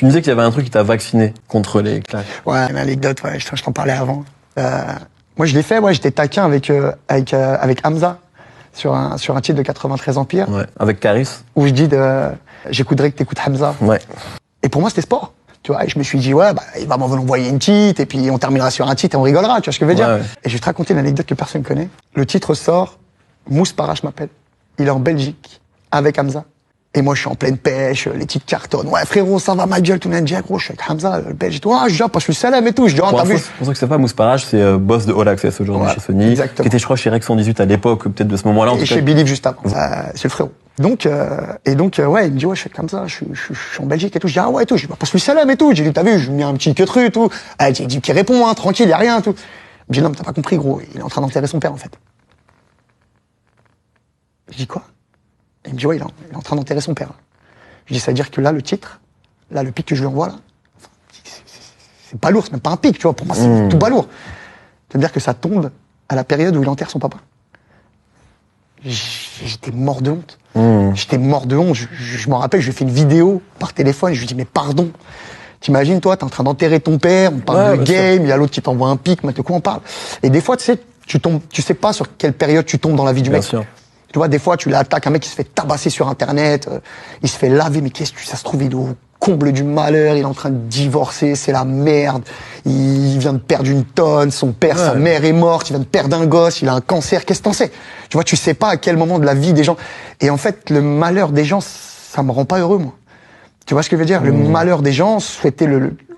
Tu me disais qu'il y avait un truc qui t'a vacciné contre les clashs. Ouais, une anecdote, ouais, je t'en parlais avant. Moi, je l'ai fait, ouais, j'étais taquin avec Hamza sur un titre de 93 Empire. Ouais, avec Caris. Où je dis j'écouterai que t'écoutes Hamza. Ouais. Et pour moi, c'était sport. Tu vois, et je me suis dit, ouais, bah, il va m'envoyer une titre, et puis on terminera sur un titre et on rigolera, tu vois ce que je veux dire. Ouais. Et je vais te raconter une anecdote que personne connaît. Le titre sort, Mousse Parache m'appelle. Il est en Belgique, avec Hamza. Et moi, je suis en pleine pêche, les titres cartonnent. Ouais, frérot, ça va, ma gueule, tout le monde dit, gros, je suis avec Hamza, le Belge, et tout. Ah, je dis, je suis salam et tout. Je dis, t'as vu. C'est pour ça que c'est pas Mousse Parache, c'est boss de All Access aujourd'hui chez Sony. Exactement. Qui était, je crois, chez Rex 118 à l'époque, peut-être de ce moment-là. Et chez Believe juste avant. C'est le frérot. Donc, ouais, il me dit, ouais, je suis comme ça, je suis en Belgique et tout. Je dis, ah ouais, et tout. Je dis, je suis salam et tout. J'ai dit, t'as vu, je lui mets un petit queutru et tout. Il dit, qui répond, hein, tranquille, y a rien et tout. Il me dit, non, mais t'as pas compris, gros. Il est en train d'enterrer son père, en fait. Je dis, quoi? Il me dit, ouais, il est en train d'enterrer son père. Je dis, ça veut dire que là, le titre, là, le pic que je lui envoie, là, c'est pas lourd, c'est même pas un pic, tu vois. Pour moi, c'est tout pas lourd. Ça veut dire que ça tombe à la période où il enterre son papa. J'étais mort de honte. J'étais mort de honte. Je m'en rappelle, je lui ai fait une vidéo par téléphone. Je lui dis, mais pardon. T'imagines, toi, t'es en train d'enterrer ton père, on parle de game, il y a l'autre qui t'envoie un pic, mais de quoi on parle? Et des fois, tu sais, tu sais pas sur quelle période tu tombes dans la vie du mec. Sûr. Tu vois, des fois, tu l'attaques, un mec qui se fait tabasser sur Internet, il se fait laver, mais qu'est-ce que ça se trouve, il est au comble du malheur, il est en train de divorcer, c'est la merde, il vient de perdre une tonne, son père, sa mère est morte, il vient de perdre un gosse, il a un cancer, qu'est-ce que t'en sais? Tu vois, tu sais pas à quel moment de la vie des gens. Et en fait, le malheur des gens, ça me rend pas heureux, moi. Tu vois ce que je veux dire? Le malheur des gens, souhaiter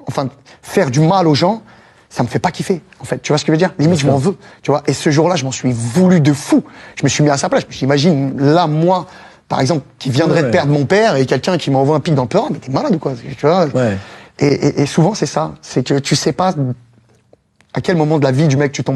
enfin, faire du mal aux gens, ça me fait pas kiffer, en fait. Tu vois ce que je veux dire? Limite, je m'en veux, tu vois. Et ce jour-là, je m'en suis voulu de fou. Je me suis mis à sa place. Je me suis dit, imagine, là, moi, par exemple, qui viendrait de perdre mon père et quelqu'un qui m'envoie un pic dans le pleurer, mais t'es malade ou quoi? Tu vois? Ouais. Et souvent, c'est ça. C'est que tu sais pas à quel moment de la vie du mec tu tombes.